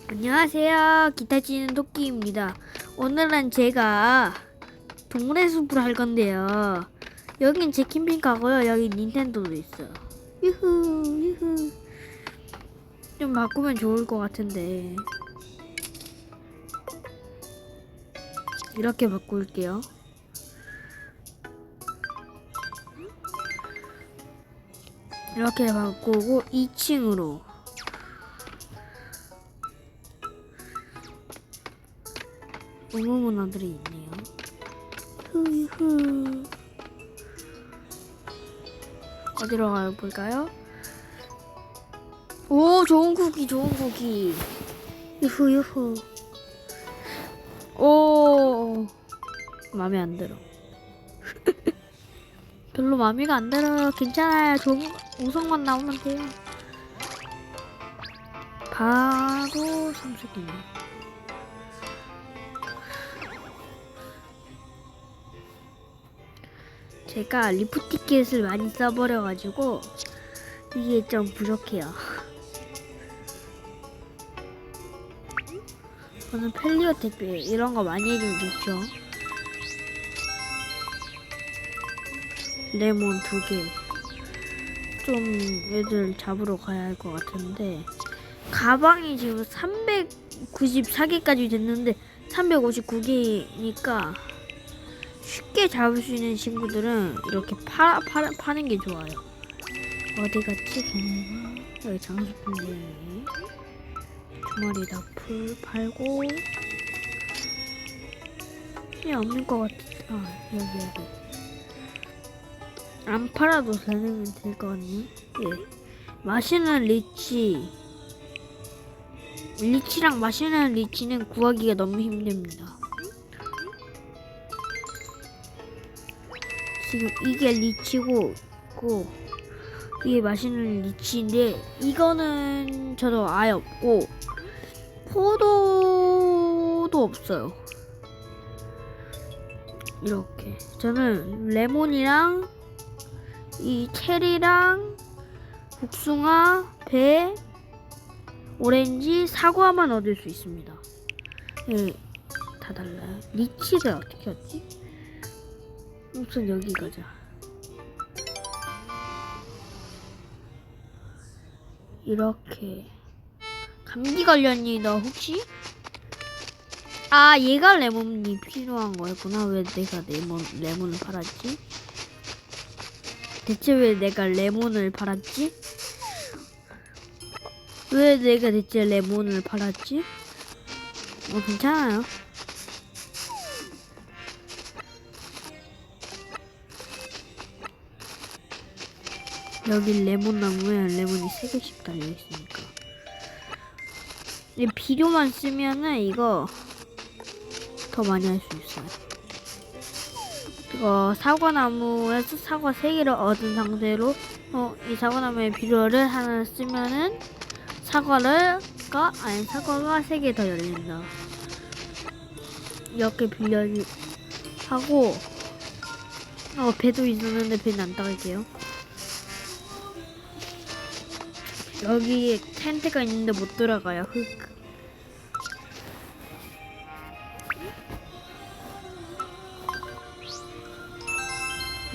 안녕하세요. 기타 치는 토끼입니다. 오늘은 제가 동물의 숲을 할 건데요. 여긴 제 캠핑카고요. 여기 닌텐도도 있어요. 유후, 유후. 좀 바꾸면 좋을 것 같은데. 이렇게 바꿀게요. 이렇게 바꾸고 2층으로. 의무문화들이 있네요. 후후. 어디로 가볼까요? 오, 좋은 쿠키, 좋은 쿠키. 유후, 유후. 오, 마음에 안 들어. 별로 마음에가 안 들어요. 괜찮아요. 좋은 우성만 나오면 돼요. 바로 성수기네. 제가 리프티켓을 많이 써버려가지고 이게 좀 부족해요. 저는 펠리오 택배 이런 거 많이 해주면 좋죠. 레몬 2개. 좀 애들 잡으러 가야 할 것 같은데 가방이 지금 394개까지 됐는데 359개니까 쉽게 잡을 수 있는 친구들은 이렇게 파는 게 좋아요. 어디 갔지? 걔네가 여기 장수풍뎅이 주머니 나풀 팔고 그냥 없는 것 같아. 아, 여기 안 팔아도 되는 될 것 같네. 예. 맛있는 리치랑 맛있는 리치는 구하기가 너무 힘듭니다. 지금 이게 리치고 이게 맛있는 리치인데 이거는 저도 아예 없고 포도도 없어요. 이렇게 저는 레몬이랑 이 체리랑 복숭아, 배, 오렌지, 사과만 얻을 수 있습니다. 예, 다 달라요. 리치를 어떻게 얻지? 우선 여기 가자. 이렇게 감기 걸렸니 너 혹시? 아, 얘가 레몬이 필요한 거였구나. 왜 내가 레몬을 팔았지? 대체 왜 내가 레몬을 팔았지? 왜 내가 대체 레몬을 팔았지? 괜찮아요. 여기 레몬 나무에 레몬이 3개씩 달려있으니까 이 비료만 쓰면은 이거 더 많이 할 수 있어요. 이거 사과나무에서 사과 3개를 얻은 상태로 이 사과나무의 비료를 하나 쓰면은 사과가 3개 더 열린다. 이렇게 하고 배도 있었는데 배는 안 따갈게요. 여기 텐트가 있는데 못 들어가요. 흑.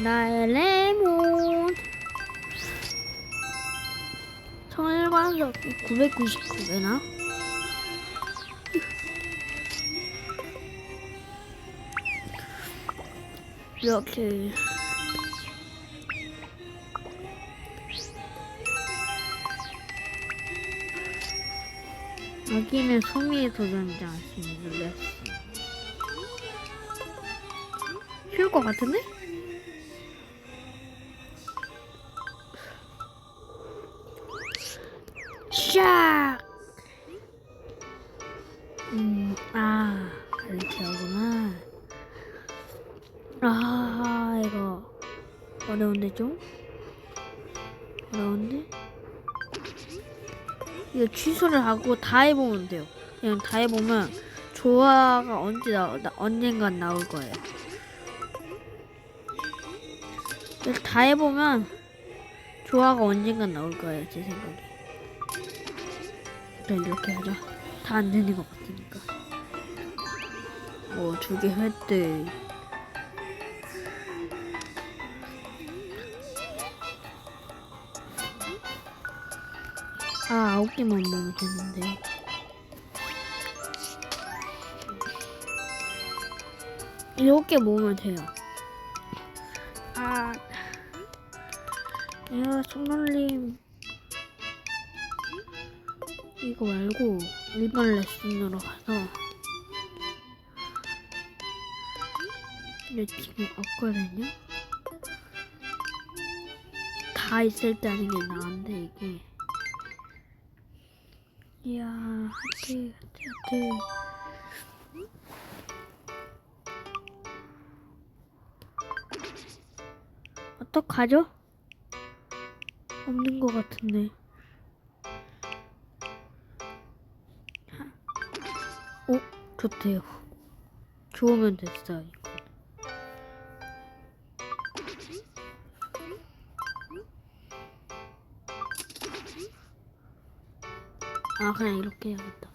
나의 레몬. 청일관석 999개나? 이렇게 여기는 소미의 도전장 있습니다. 쉬울 것 같은데? 샥! 이렇게 하구나. 이거 어려운데 좀? 어려운데? 이거 취소를 하고 다 해보면 돼요. 그냥 다 해보면 조화가 언젠간 나올 거예요. 다 해보면 조화가 언젠간 나올 거예요, 제 생각에. 일단 이렇게 하자. 다 안 되는 것 같으니까. 두 개 획득. 아, 9개만 모으면 되는데. 일곱 개 모으면 돼요. 아, 야, 손놀림. 이거 말고 일반 레슨으로 가서 내 지금 없거든요. 다 있을 때 하는 게 나은데 이게. 이야, 하트. 어떡하죠? 없는 것 같은데. 좋대요. 좋으면 됐어요. 이거. 아, 그냥 이렇게 해야겠다.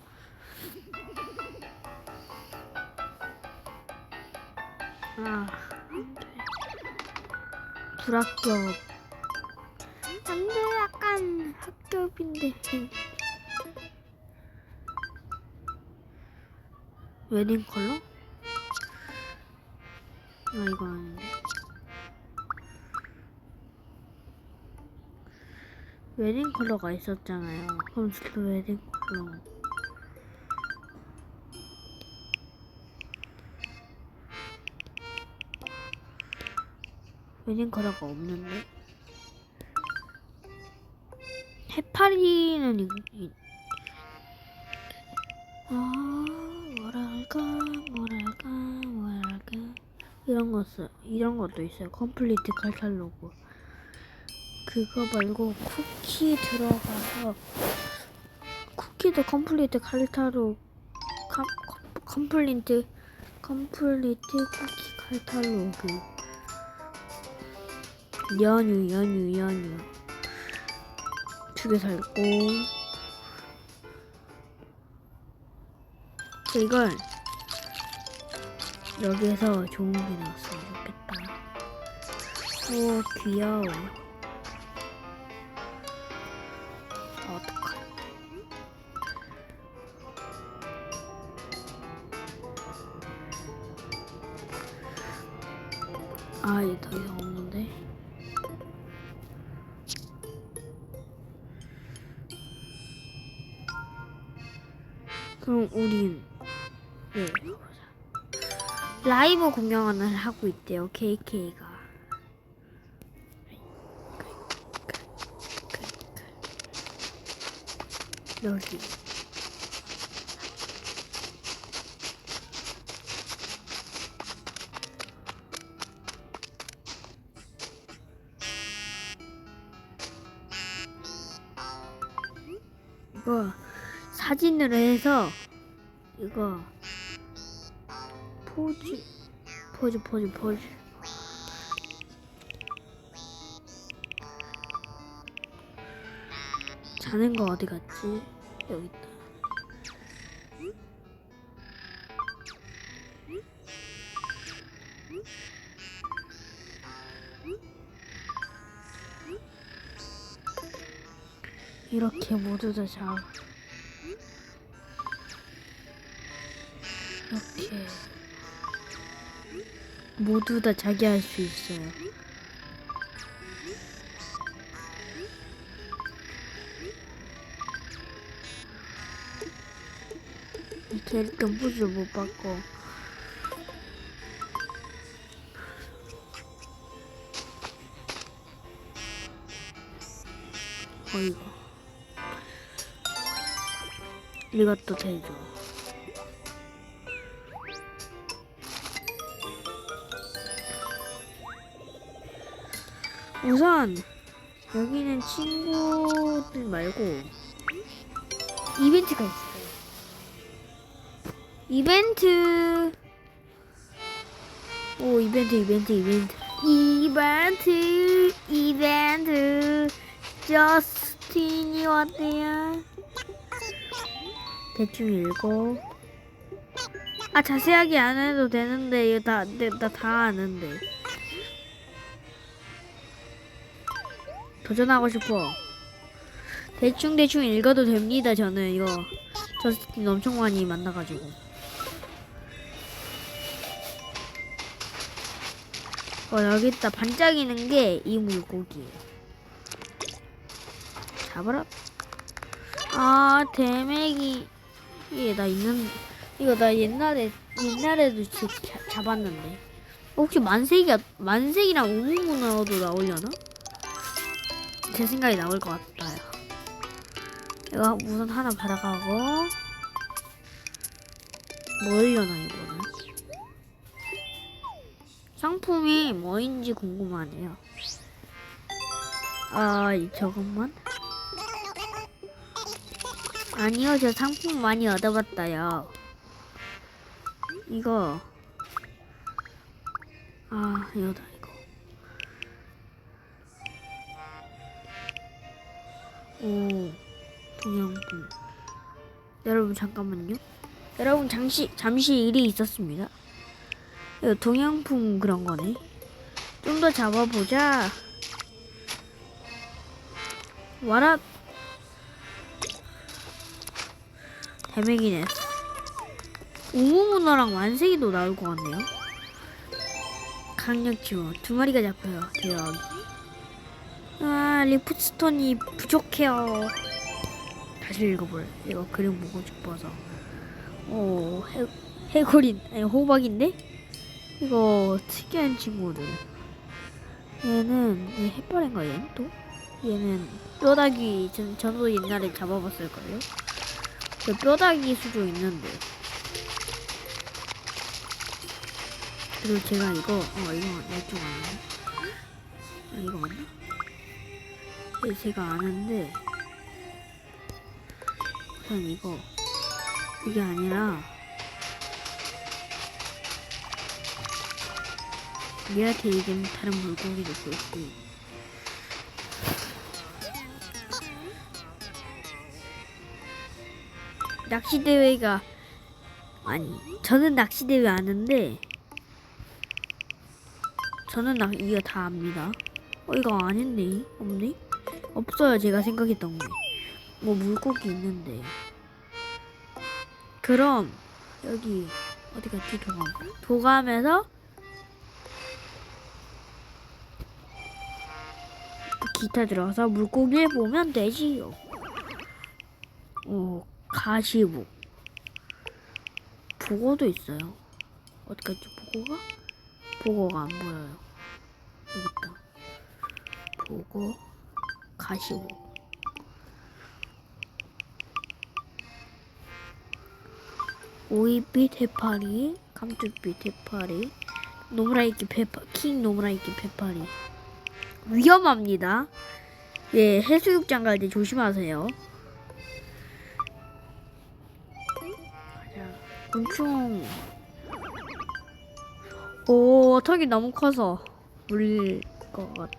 아, 안 돼. 불합격. 안 돼, 약간 합격인데. 웨딩 컬러? 아, 이거 아닌데. 웨딩 컬러가 있었잖아요. 그럼 저도 웨딩 컬러. 웨딩 컬러가 없는데? 해파리는 뭐랄까 이런 것도 있어요. 컴플리트 칼탈로그. 그거 말고 쿠키 들어가서 쿠키도 컴플리트 칼탈로그 컴플리트 쿠키 칼탈로그. 연유 두 개 살고. 이걸 여기에서 좋은 게 나왔으면 좋겠다. 오, 귀여워. 어떡하냐. 아, 얘 더 이상 없는데. 그럼 우린 보자. 라이브 공연을 하고 있대요. KK가. 여기. 이거 사진으로 해서 이거 포즈. 자는 거 어디 갔지? 여기 있다. 이렇게 모두 다 자. 이렇게 모두 다 자게 할 수 있어요. 캐릭터 포즈 못 바꿔. 이것도 되죠. 우선 여기는 친구들 말고 이벤트가 있어요. 이벤트 저스틴이 왔대요. 대충 읽고. 아, 자세하게 안 해도 되는데 이거 나 다 아는데. 도전하고 싶어. 대충 읽어도 됩니다. 저는 이거 저스틴 엄청 많이 만나가지고. 여기 있다. 반짝이는 게 이 물고기예요. 잡아라. 아, 대메기. 이거 나 옛날에도 잡았는데. 혹시 만색이랑 우무문어도 나오려나? 제 생각이 나올 것 같아요. 이거 우선 하나 받아가고. 뭐려나 이거는? 상품이 뭐인지 궁금하네요. 저것만? 아니요, 저 상품 많이 얻어봤다요. 이거다, 이거. 오, 동양품. 여러분, 잠깐만요. 여러분, 잠시 일이 있었습니다. 이거 동양품 그런 거네. 좀 더 잡아보자. 와라. 대맥이네. 우무문어랑 완색이도 나올 것 같네요. 강력지원 2마리가 잡혀요. 대박. 리프스톤이 부족해요. 다시 읽어볼. 이거 그림 보고 싶어서. 오, 해골인, 아니 호박인데? 이거 특이한 친구들. 얘는 햇발인가 얘는 또? 얘는 뼈다귀. 저도 옛날에 잡아봤을걸요? 그 뼈다귀 수도 있는데. 그리고 제가 이거 좀 아는데. 이거 맞나? 제가 아는데 우선 이게 아니라 얘한테 얘기하면 다른 물고기도 보였고. 낚시대회가 저는 낚시대회 아는데 저는 이거 다 압니다. 이거 아닌데? 없네? 없어요. 제가 생각했던 게. 뭐 물고기 있는데. 그럼 여기 어디 갔지? 도감에서 기타 들어가서 물고기를 보면 되지요. 가시복. 보고도 있어요. 어디 갔지? 보고가 안 보여요. 여기 있다. 보고, 가시복. 오이빛 해파리, 감쪽빛 해파리, 킹 노브라이키 해파리. 위험합니다. 예, 해수욕장 갈 때 조심하세요. 가자. 곤충. 오, 턱이 너무 커서 물릴 것 같아.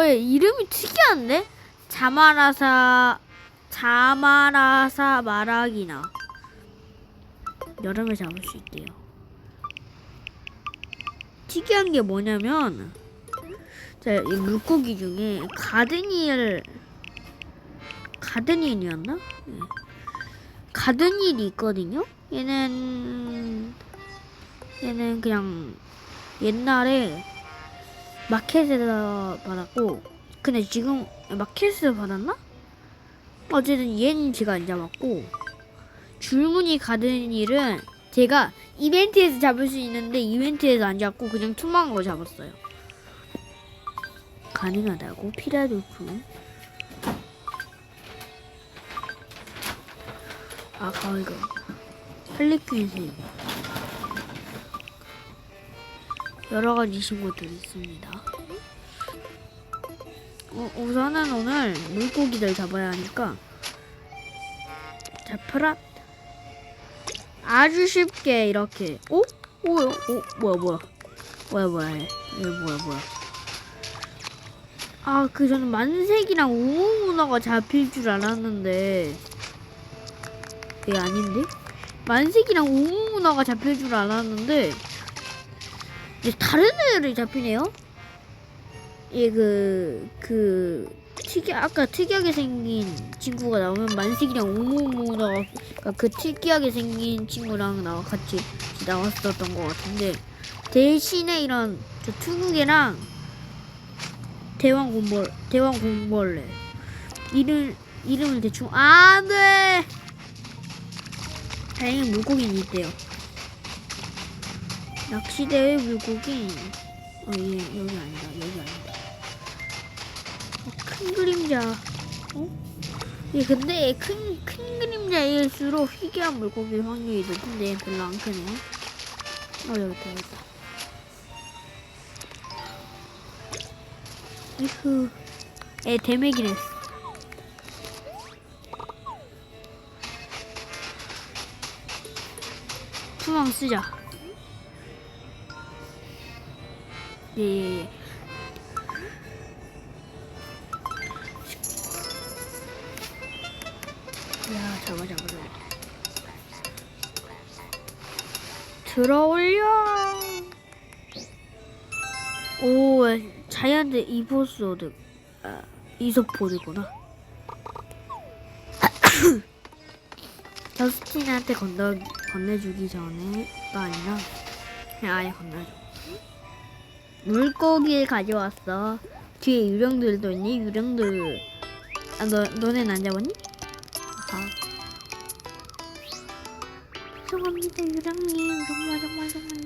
얘 이름이 특이한데? 자마라사 마라기나. 여름에 잡을 수 있대요. 특이한 게 뭐냐면, 이 물고기 중에 가드니엘이었나? 네. 가드니엘이 있거든요. 얘는 그냥 옛날에 마켓에서 받았고, 근데 지금 마켓에서 받았나? 어쨌든 얘는 제가 안 잡았고, 줄무늬 가드니엘은 제가 이벤트에서 잡을 수 있는데 이벤트에서 안 잡고 그냥 투명한 거 잡았어요. 가능하다고? 피라돌프. 이거 할리퀸 여러 가지 친구들이 있습니다. 우선은 오늘 물고기들 잡아야 하니까 잡혀라. 아주 쉽게 이렇게. 뭐야 저는 만색이랑 우무문어가 잡힐 줄 알았는데 그게 아닌데? 만색이랑 오무문화가 잡힐 줄 알았는데 이제 다른 애들이 잡히네요. 예, 아까 특이하게 생긴 친구가 나오면 만색이랑 오무문화가 그 특이하게 생긴 친구랑 같이 나왔었던 것 같은데, 대신에 이런 저 투구개랑 대왕곰벌레 이름을 대충 네. 다행히 물고기는 있대요. 낚시대회 물고기. 여기 아니다. 큰 그림자. 예, 근데 큰 그림자일수록 희귀한 물고기 확률이 높은데 별로 안 크네요. 여기 있다. 이후. 대맥이네. 투망 쓰자. 예. 야, 잡아. 들어올려. 오, 자이언트 이소포드. 이소포드구나. 저스틴한테 건네주기 전에가 아니라 그냥 아예 건네줘. 물고기를 가져왔어. 뒤에 유령들도 있니? 유령들. 너넨 안 잡았니? 아하. 죄송합니다, 유령님. 정말 죄송합니다.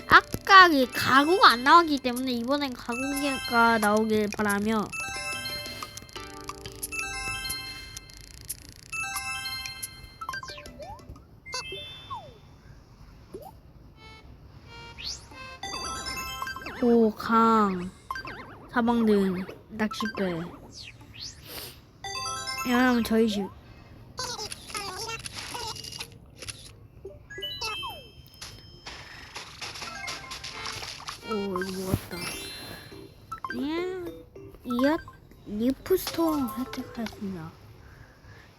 아까 가구가 안 나왔기 때문에 이번엔 가구가 나오길 바라며. 오, 강, 사방등, 낚싯배. 이러면 저희 집. 오, 이거 먹었다. 리프스톤 획득하였습니다.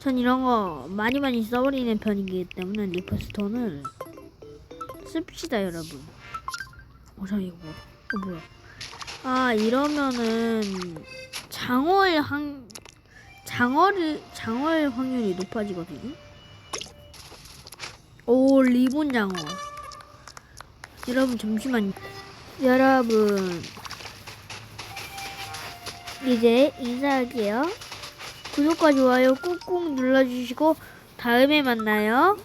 전 이런 거 많이 써버리는 편이기 때문에 리프스톤을 씁시다, 여러분. 저 이거 뭐야? 이러면은 장어의 확률이 높아지거든요. 오, 리본 장어. 여러분 잠시만요. 여러분 이제 인사할게요. 구독과 좋아요 꾹꾹 눌러주시고 다음에 만나요.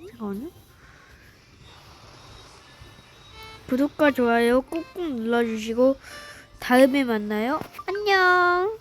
잠깐만요. 구독과 좋아요 꾹꾹 눌러주시고 다음에 만나요. 안녕.